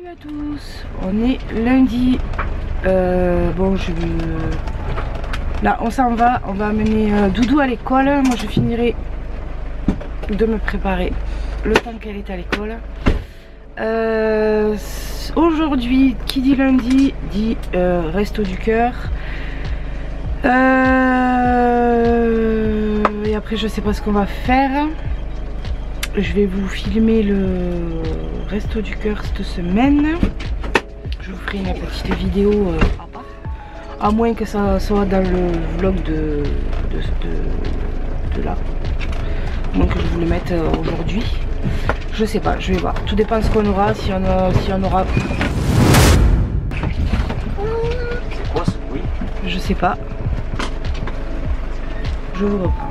Salut à tous, on est lundi. Bon, là on s'en va, on va amener Doudou à l'école. Moi je finirai de me préparer le temps qu'elle est à l'école. Aujourd'hui, qui dit lundi dit resto du cœur. Et après je sais pas ce qu'on va faire. Je vais vous filmer le resto du cœur cette semaine. Je vous ferai une petite vidéo à part. À moins que ça soit dans le vlog de là. À moins que je vous le mette aujourd'hui. Je sais pas, je vais voir. Tout dépend de ce qu'on aura. Si on aura. C'est quoi ce bruit? Je sais pas. Je vous reprends.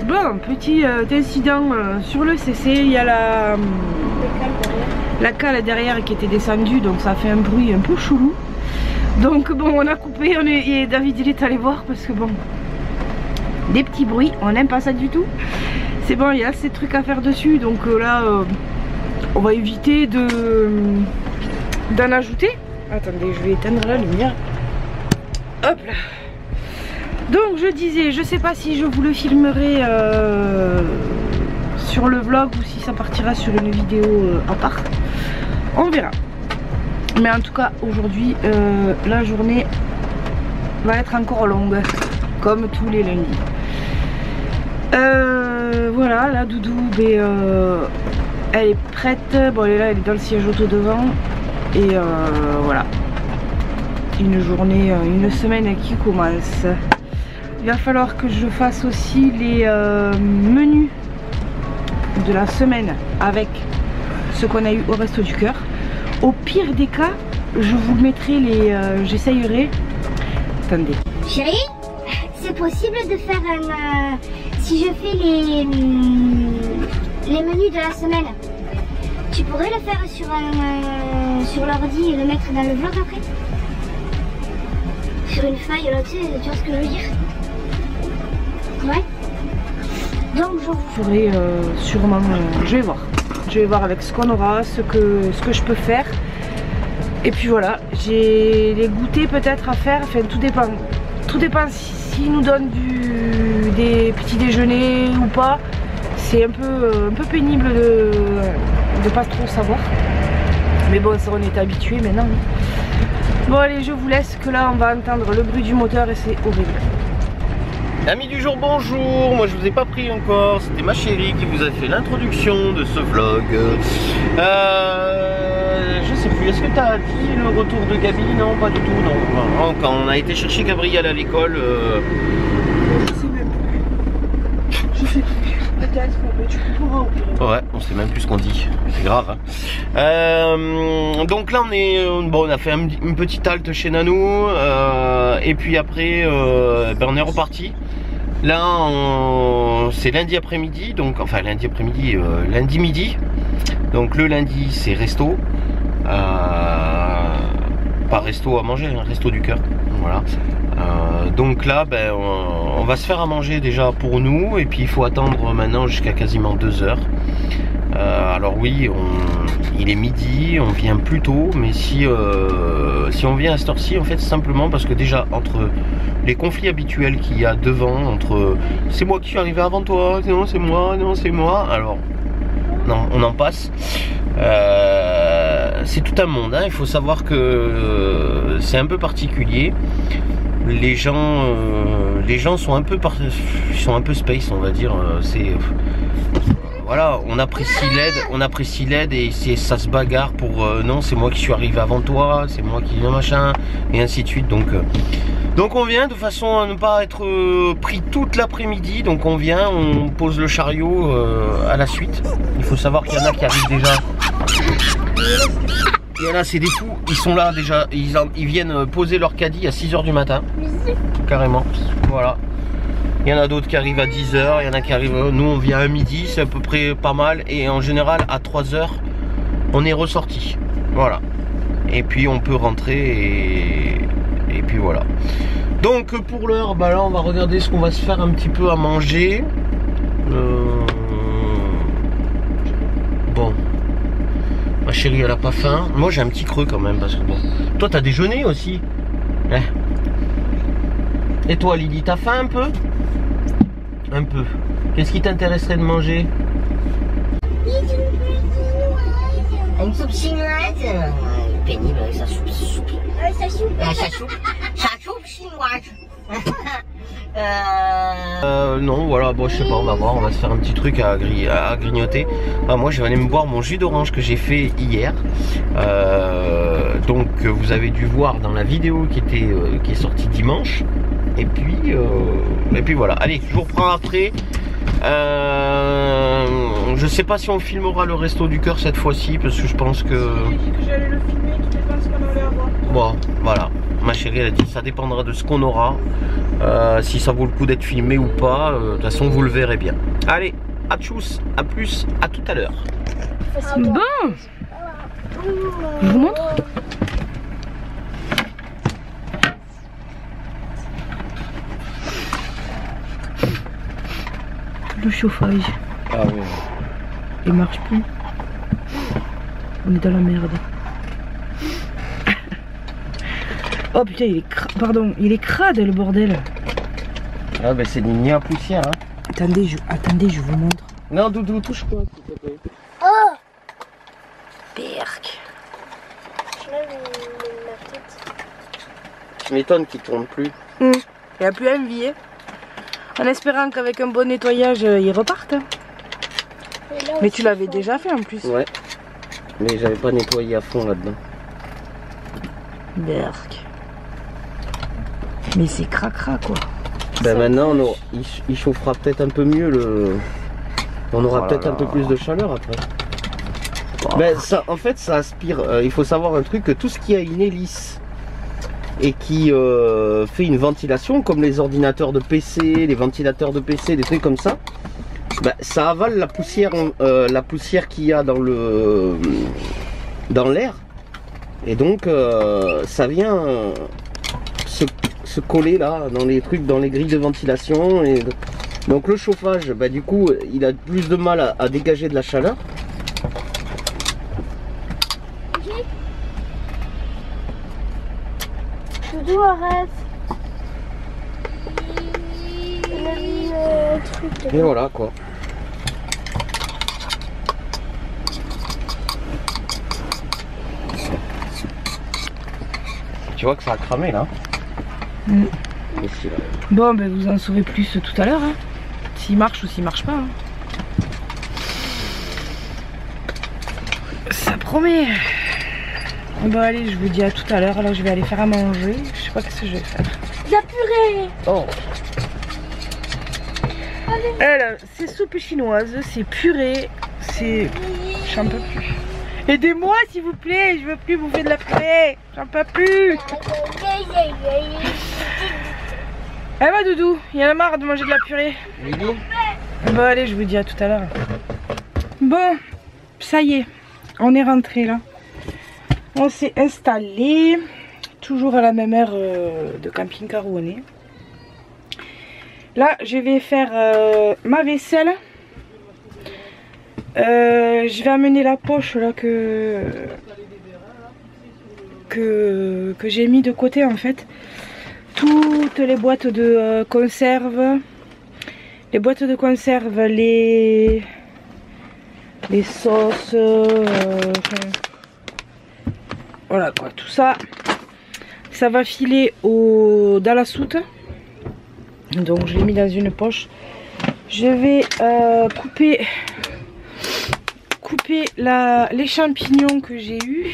Bon, petit incident sur le CC, il y a la cale derrière qui était descendue, donc ça a fait un bruit un peu chelou. Donc bon, on a coupé, et David il est allé voir parce que bon, des petits bruits, on n'aime pas ça du tout. C'est bon, il y a assez de trucs à faire dessus, donc là on va éviter d'en ajouter. Attendez, je vais éteindre la lumière. Hop là. Donc je disais, je sais pas si je vous le filmerai sur le vlog ou si ça partira sur une vidéo à part. On verra. Mais en tout cas aujourd'hui la journée va être encore longue, comme tous les lundis. Voilà, la Doudou, elle est prête. Bon, elle est là, elle est dans le siège auto devant. Et voilà. Une journée, une semaine qui commence. Il va falloir que je fasse aussi les menus de la semaine avec ce qu'on a eu au resto du cœur. Au pire des cas, je vous mettrai j'essayerai. Attendez. Chérie, c'est possible de faire un... si je fais les menus de la semaine, tu pourrais le faire sur l'ordi et le mettre dans le vlog après? Sur une feuille, là, tu vois ce que je veux dire? Ouais. Donc je vous ferai sûrement, je vais voir avec ce qu'on aura, ce que je peux faire. Et puis voilà, j'ai les goûters peut-être à faire, enfin tout dépend s'ils nous donnent des petits déjeuners ou pas. C'est un peu pénible de pas trop savoir, mais bon, ça on est habitué maintenant. Bon allez, je vous laisse, que là on va entendre le bruit du moteur et c'est horrible. Amis du jour, bonjour. Moi je vous ai pas pris encore, c'était ma chérie qui vous a fait l'introduction de ce vlog. Je sais plus, est-ce que tu as dit le retour de Gabi? Non, pas du tout, non. Quand on a été chercher Gabriel à l'école... Je sais même plus. Je sais plus. Peut-être, mais tu comprends. Ouais, on sait même plus ce qu'on dit, c'est grave. Hein. Donc là on a fait une petite halte chez Nanou, et puis après on est reparti. Là c'est lundi après-midi, donc enfin lundi après-midi, lundi midi. Donc le lundi c'est resto, pas resto à manger, hein, resto du cœur. Voilà. Donc là on va se faire à manger déjà pour nous, et puis il faut attendre maintenant jusqu'à quasiment 2 heures. Alors oui, il est midi, on vient plus tôt, mais si on vient à cette heure-ci, en fait c'est simplement parce que déjà entre les conflits habituels qu'il y a devant, entre c'est moi qui suis arrivé avant toi, non c'est moi, non c'est moi, alors non, on en passe. C'est tout un monde, hein. Il faut savoir que c'est un peu particulier. les gens sont un peu space, on va dire. Voilà, on apprécie l'aide et ça se bagarre pour non, c'est moi qui suis arrivé avant toi, c'est moi qui machin, et ainsi de suite. Donc on vient de façon à ne pas être pris toute l'après-midi. Donc on vient, on pose le chariot à la suite. Il faut savoir qu'il y en a qui arrivent déjà. Il y en a, c'est des fous, ils sont là déjà, ils viennent poser leur caddie à 6 h du matin. Carrément, voilà. Il y en a d'autres qui arrivent à 10 h, il y en a qui arrivent, nous on vient à midi, c'est à peu près pas mal. Et en général à 3 h, on est ressorti. Voilà. Et puis on peut rentrer et puis voilà. Donc pour l'heure, bah là on va regarder ce qu'on va se faire un petit peu à manger. Bon. Ma chérie elle a pas faim. Moi j'ai un petit creux quand même parce que bon. Toi t'as déjeuné aussi. Ouais. Et toi Lily, t'as faim un peu? Un peu. Qu'est-ce qui t'intéresserait de manger? Une soupe chinoise. Pénible avec sa soupe. Sa soupe. Sa soupe chinoise. Non, voilà, bon, je sais pas, on va voir, on va se faire un petit truc à grignoter. Moi, je vais aller me boire mon jus d'orange que j'ai fait hier. Donc, vous avez dû voir dans la vidéo qui est sortie dimanche. Et puis voilà. Allez, je vous reprends après. Je sais pas si on filmera le resto du cœur cette fois-ci parce que je pense que. J'ai dit que j'allais le filmer, tout dépend ce qu'on allait avoir. Bon, voilà. Ma chérie, elle a dit ça dépendra de ce qu'on aura. Si ça vaut le coup d'être filmé ou pas. De toute façon, vous le verrez bien. Allez, à tchuss, à plus, à tout à l'heure. Bon, je vous montre. Le chauffage, Ah oui. il marche plus. On est dans la merde. Oh putain, il est crade le bordel. Ah ben c'est ni à poussière hein. Attendez, je vous montre. Non Doudou, touche pas s'il te plaît. Oh. Berk. Je lève la tête. Tu m'étonnes qu'il tourne plus. Il n'y a plus à envier. En espérant qu'avec un bon nettoyage, ils repartent. Mais tu l'avais déjà fait en plus. Ouais. Mais j'avais pas nettoyé à fond là-dedans. Berk. Mais c'est cracra quoi. Ben maintenant il chauffera peut-être un peu mieux le. On aura peut-être un peu plus de chaleur après. Ben ça, en fait ça aspire. Il faut savoir un truc, que tout ce qui a une hélice et qui fait une ventilation, comme les ordinateurs de PC, les ventilateurs de PC, des trucs comme ça, ben, ça avale la poussière qu'il y a dans l'air, et donc ça vient se coller là dans les trucs, dans les grilles de ventilation, et donc le chauffage, ben, du coup il a plus de mal à dégager de la chaleur. Doudou, arrête. Il a mis un truc. Et voilà quoi. Tu vois que ça a cramé là. Ici, là. Bon, ben vous en saurez plus tout à l'heure. Hein. S'il marche ou s'il marche pas. Hein. Ça promet. Bon allez, je vous dis à tout à l'heure. Alors je vais aller faire à manger. Je sais pas ce que je vais faire. La purée. Oh. Elle, c'est soupe chinoise, c'est purée, c'est... J'en peux plus. Aidez-moi s'il vous plaît, je veux plus bouffer de la purée. J'en peux plus. Eh bah Doudou, il y en a marre de manger de la purée. Lily. Bon allez, je vous dis à tout à l'heure. Bon, ça y est, on est rentré là. On s'est installé, toujours à la même heure de camping-car où on est. Là, je vais faire ma vaisselle. Je vais amener la poche là que j'ai mis de côté en fait. Toutes les boîtes de conserve. Les boîtes de conserve, les sauces. Voilà quoi, tout ça. Ça va filer dans la soute. Donc je l'ai mis dans une poche. Je vais couper les champignons que j'ai eus.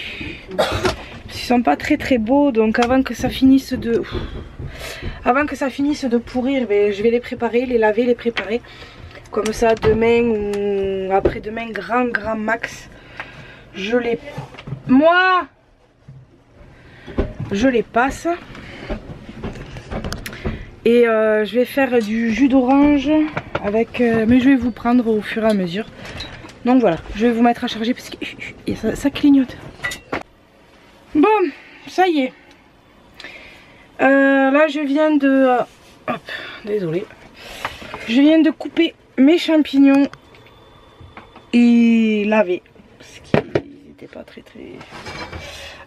Ils sont pas très très beaux, donc avant que ça finisse de pourrir, je vais les préparer, les laver, les préparer. Comme ça demain ou après-demain, grand max, je les passe. Et je vais faire du jus d'orange avec, mais je vais vous prendre au fur et à mesure. Donc voilà, je vais vous mettre à charger parce que ça clignote. Bon, ça y est. Là je viens de... hop, désolé. Je viens de couper mes champignons et laver. Parce qu'ils n'étaient pas très...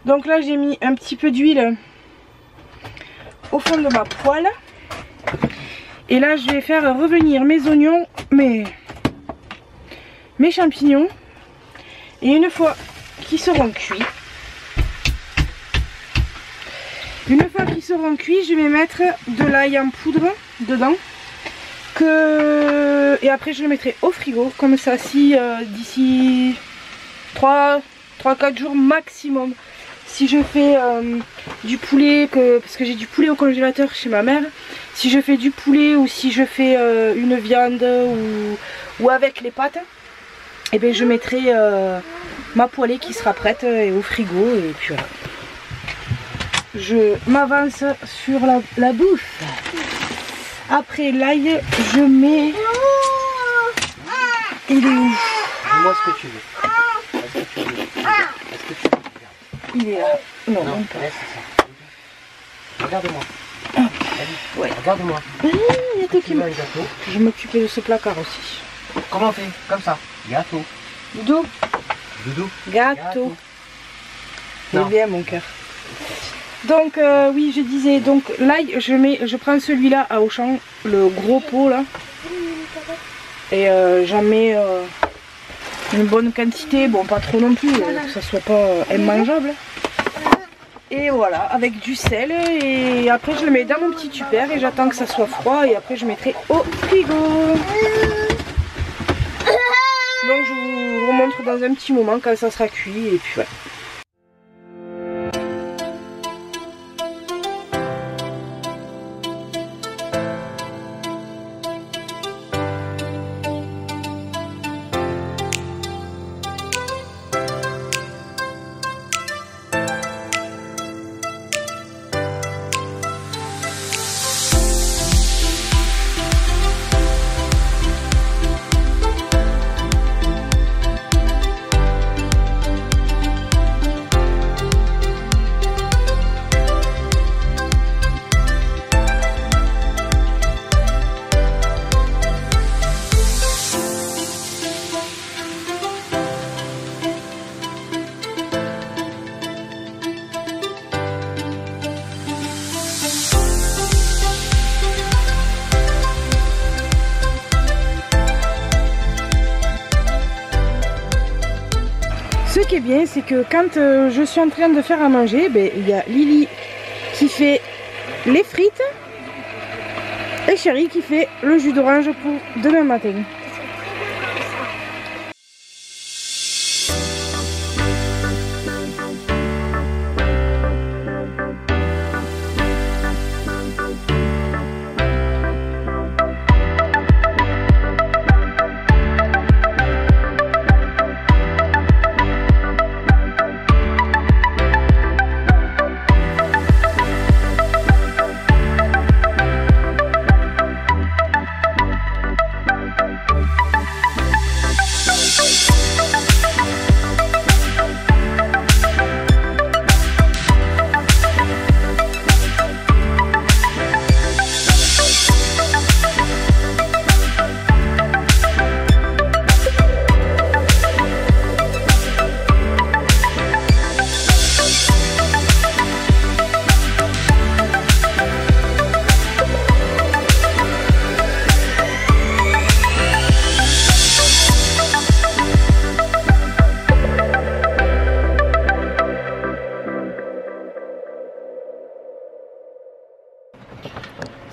Donc là j'ai mis un petit peu d'huile au fond de ma poêle. Et là je vais faire revenir mes oignons, mes champignons. Et une fois qu'ils seront cuits, je vais mettre de l'ail en poudre dedans. Et après je le mettrai au frigo. Comme ça, si d'ici 3-4 jours maximum, si je fais du poulet, parce que j'ai du poulet au congélateur chez ma mère, si je fais du poulet ou si je fais une viande ou avec les pâtes, et bien je mettrai ma poêlée qui sera prête au frigo. Et puis voilà. Je m'avance sur la bouffe. Après l'ail, je mets... Il est où? Dis-moi ce que tu veux. Il est là. Non, Non, même pas. laisse ça. Regarde-moi. Ouais. Regarde-moi. Il y a tout qui Tu veux me... un gâteau? Je vais m'occuper de ce placard aussi. Comment on fait? Comme ça. Gâteau. Doudou. Doudou. Gâteau. Il est Non. bien mon cœur. Donc oui, je disais, donc l'ail, je prends celui-là à Auchan, le gros pot là. Et j'en mets une bonne quantité, bon pas trop non plus, que ça soit pas immangeable. Et voilà, avec du sel, et après je le mets dans mon petit tupperware et j'attends que ça soit froid et après je mettrai au frigo. Donc je vous remontre dans un petit moment quand ça sera cuit et puis voilà. Ce qui est bien, c'est que quand je suis en train de faire à manger, il y a Lily qui fait les frites et Chérie qui fait le jus d'orange pour demain matin.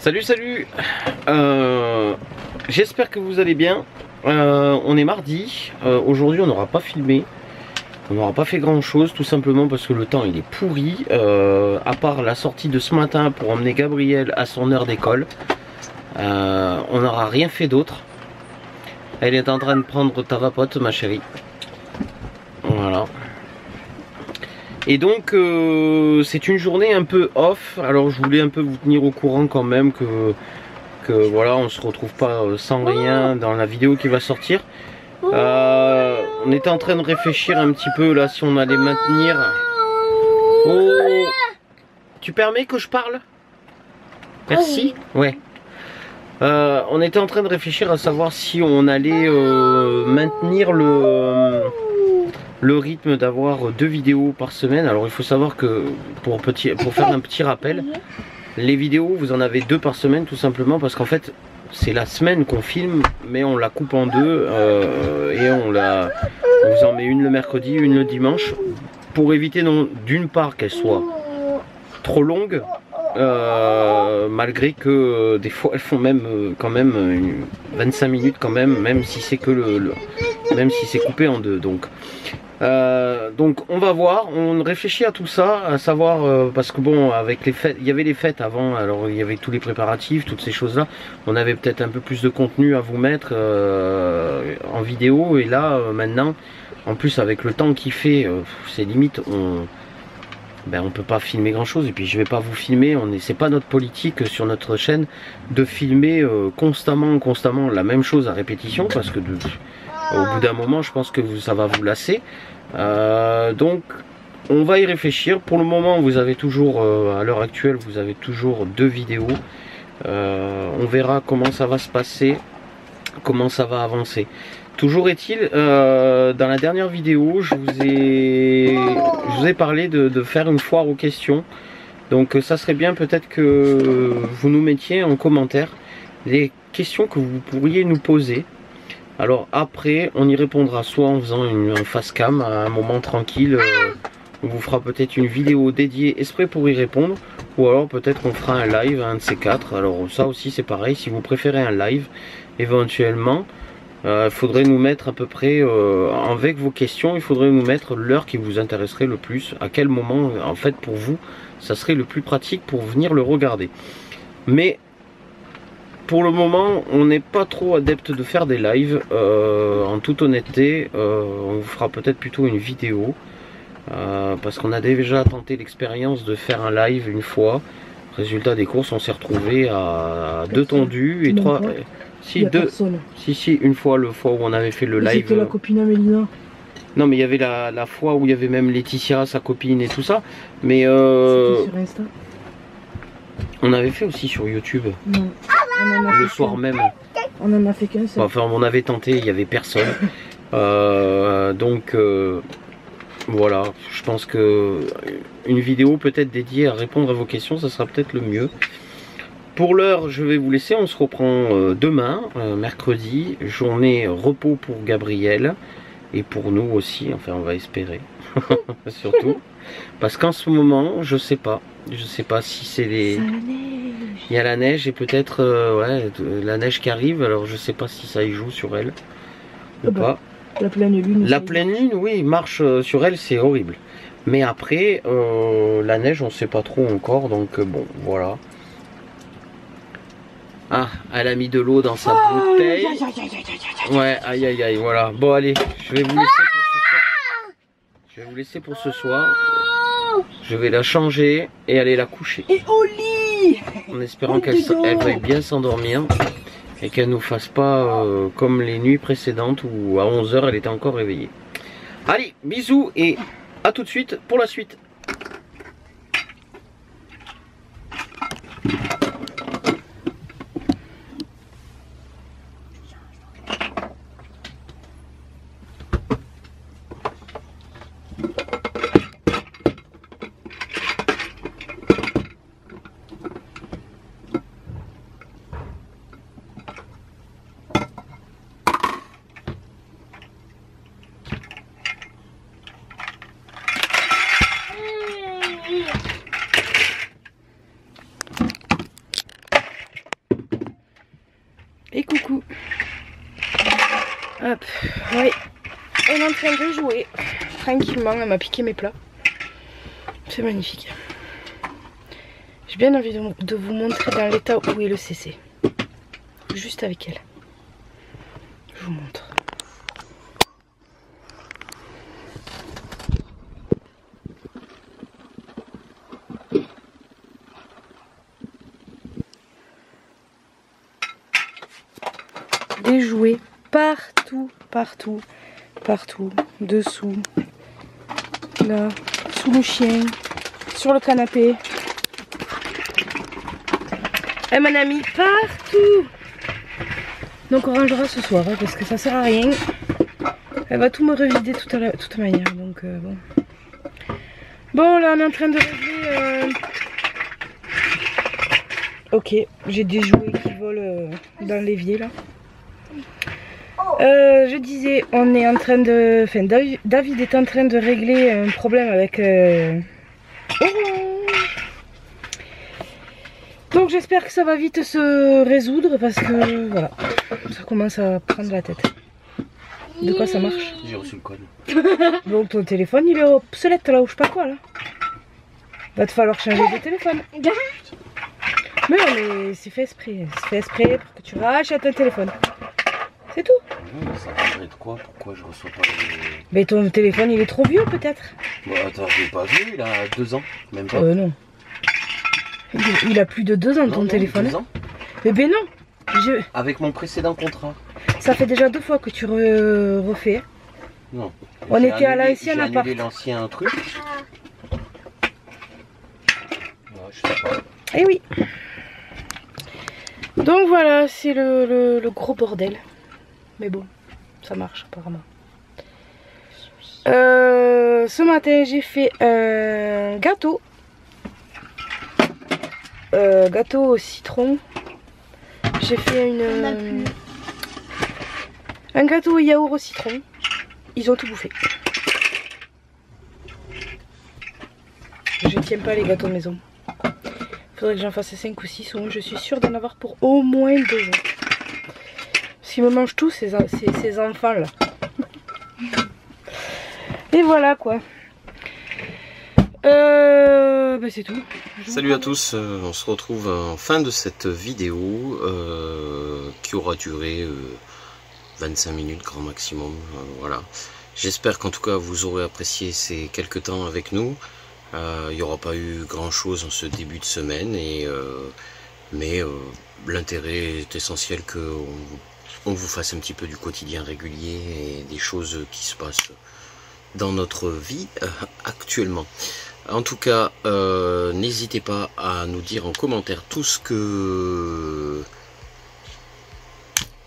Salut, salut. J'espère que vous allez bien. On est mardi. Aujourd'hui, on n'aura pas filmé. On n'aura pas fait grand chose, tout simplement parce que le temps il est pourri. À part la sortie de ce matin pour emmener Gabriel à son heure d'école, on n'aura rien fait d'autre. Elle est en train de prendre ta vapote, ma chérie. Voilà. Et donc c'est une journée un peu off. Alors je voulais un peu vous tenir au courant quand même que voilà, on se retrouve pas sans rien dans la vidéo qui va sortir. On était en train de réfléchir un petit peu là si on allait maintenir. Oh, tu permets que je parle? Merci. Ouais. On était en train de réfléchir à savoir si on allait maintenir le rythme d'avoir 2 vidéos par semaine. Alors il faut savoir que pour faire un petit rappel, les vidéos vous en avez 2 par semaine tout simplement parce qu'en fait c'est la semaine qu'on filme mais on la coupe en 2 et on vous en met une le mercredi, une le dimanche pour éviter d'une part qu'elle soit trop longue malgré que des fois elles font même quand même 25 minutes quand même si c'est que même si c'est coupé en 2 donc on va voir, on réfléchit à tout ça, à savoir parce que bon avec les fêtes, il y avait les fêtes avant, alors il y avait tous les préparatifs, toutes ces choses là, on avait peut-être un peu plus de contenu à vous mettre en vidéo et là maintenant, en plus avec le temps qu'il fait, c'est limite on peut pas filmer grand chose et puis je vais pas vous filmer, c'est pas notre politique sur notre chaîne de filmer constamment la même chose à répétition parce que au bout d'un moment je pense que ça va vous lasser. Donc on va y réfléchir. Pour le moment vous avez toujours à l'heure actuelle vous avez toujours 2 vidéos. On verra comment ça va se passer, comment ça va avancer. Toujours est-il, dans la dernière vidéo je vous ai parlé de faire une foire aux questions. Donc ça serait bien peut-être que vous nous mettiez en commentaire les questions que vous pourriez nous poser. Alors après on y répondra soit en faisant un face cam à un moment tranquille, on vous fera peut-être une vidéo dédiée exprès pour y répondre, ou alors peut-être qu'on fera un live, un de ces 4. Alors ça aussi c'est pareil, si vous préférez un live éventuellement, il faudrait nous mettre à peu près, avec vos questions, il faudrait nous mettre l'heure qui vous intéresserait le plus, à quel moment en fait pour vous ça serait le plus pratique pour venir le regarder. Mais pour le moment, on n'est pas trop adepte de faire des lives, en toute honnêteté. On vous fera peut-être plutôt une vidéo, parce qu'on a déjà tenté l'expérience de faire un live une fois. Résultat des courses, on s'est retrouvé à 2 tondus et 3... Si, une fois, où on avait fait le live. C'était la copine Amélina. Non, mais il y avait la fois où il y avait même Laetitia, sa copine et tout ça. Mais c'était sur Insta. On avait fait aussi sur YouTube. Non. Le soir même. On en a fait qu'un seul. Enfin, on avait tenté, il n'y avait personne. Donc voilà, je pense que une vidéo peut-être dédiée à répondre à vos questions, ça sera peut-être le mieux. Pour l'heure, je vais vous laisser. On se reprend demain, mercredi, journée repos pour Gabriel et pour nous aussi. Enfin, on va espérer, surtout, parce qu'en ce moment, je sais pas si c'est les. Il y a la neige et peut-être ouais, la neige qui arrive, alors je sais pas si ça y joue sur elle ou pas. La pleine lune. La pleine lune, oui, marche sur elle, c'est horrible. Mais après, la neige, on sait pas trop encore, donc bon, voilà. Ah, elle a mis de l'eau dans sa bouteille. Ouais, aïe aïe aïe, voilà. Bon, allez, je vais vous laisser pour ce soir. Je vais vous laisser pour ce soir. Je vais la changer et aller la coucher. Et au lit, en espérant qu'elle veuille bien s'endormir et qu'elle nous fasse pas comme les nuits précédentes où à 11 h elle était encore réveillée. Allez, bisous et à tout de suite pour la suite. Hop, oui. On est en train de jouer tranquillement. Elle m'a piqué mes plats. C'est magnifique. J'ai bien envie de vous montrer dans l'état où est le CC. Juste avec elle. Je vous montre. Des jouets partout, partout, partout, dessous, là, sous le chien, sur le canapé. Elle m'en a mis partout. Donc on rangera ce soir, hein, parce que ça sert à rien. Elle va tout me revider toute manière, donc bon. Bon, là on est en train de régler... Ok, j'ai des jouets qui volent dans l'évier là. Je disais, on est en train de... Enfin, David est en train de régler un problème avec... Donc j'espère que ça va vite se résoudre parce que voilà, ça commence à prendre la tête. De quoi ça marche? J'ai reçu le code. Donc ton téléphone il est obsolète là ou je sais pas quoi là. Va te falloir changer de téléphone. Mais non mais c'est fait exprès. C'est fait exprès pour que tu rachètes un téléphone. C'est tout. Oui, ça parlerait de quoi? Pourquoi je reçois pas les... Mais ton téléphone il est trop vieux peut-être. Bon attends, je l'ai pas vu, il a 2 ans, même pas. Non. Il a plus de 2 ans ton téléphone. 2 ans. Mais ben non. Avec mon précédent contrat. Ça fait déjà 2 fois que tu refais. Non. On était à l'ancienne appart. J'ai annulé l'ancien truc. Ouais, je sais pas. Eh oui. Donc voilà, c'est le gros bordel. Mais bon, ça marche apparemment. Ce matin, j'ai fait un gâteau. Gâteau au citron. J'ai fait un gâteau au yaourt au citron. Ils ont tout bouffé. Je tiens pas les gâteaux maison. Faudrait que j'en fasse 5 ou 6 ou je suis sûre d'en avoir pour au moins 2 jours. Parce qu'ils me mangent tous ces enfants là. Et voilà quoi. Bah c'est tout. Salut à tous, on se retrouve en fin de cette vidéo qui aura duré 25 minutes grand maximum. Voilà. J'espère qu'en tout cas vous aurez apprécié ces quelques temps avec nous. Il n'y aura pas eu grand chose en ce début de semaine, mais l'intérêt est essentiel qu'on vous fasse un petit peu du quotidien régulier et des choses qui se passent dans notre vie actuellement. En tout cas, n'hésitez pas à nous dire en commentaire tout ce que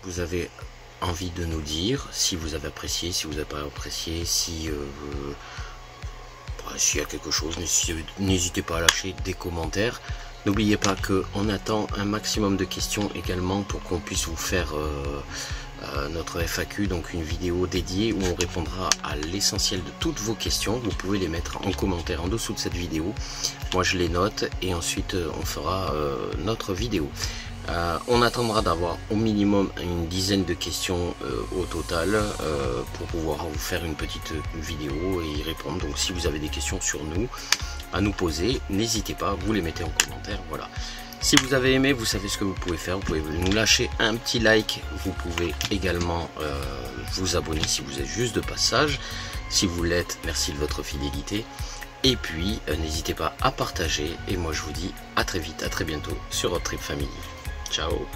vous avez envie de nous dire, si vous avez apprécié, si vous n'avez pas apprécié, s'il y a quelque chose, n'hésitez pas à lâcher des commentaires. N'oubliez pas qu'on attend un maximum de questions également pour qu'on puisse vous faire notre FAQ, donc une vidéo dédiée où on répondra à l'essentiel de toutes vos questions. Vous pouvez les mettre en commentaire en dessous de cette vidéo. Moi je les note et ensuite on fera notre vidéo. On attendra d'avoir au minimum une dizaine de questions au total pour pouvoir vous faire une petite vidéo et y répondre. Donc si vous avez des questions sur nous à nous poser, n'hésitez pas, vous les mettez en commentaire. Voilà. Si vous avez aimé, vous savez ce que vous pouvez faire. Vous pouvez nous lâcher un petit like. Vous pouvez également vous abonner si vous êtes juste de passage. Si vous l'êtes, merci de votre fidélité. Et puis, n'hésitez pas à partager. Et moi, je vous dis à très vite, à très bientôt sur Road Trip Family. Ciao.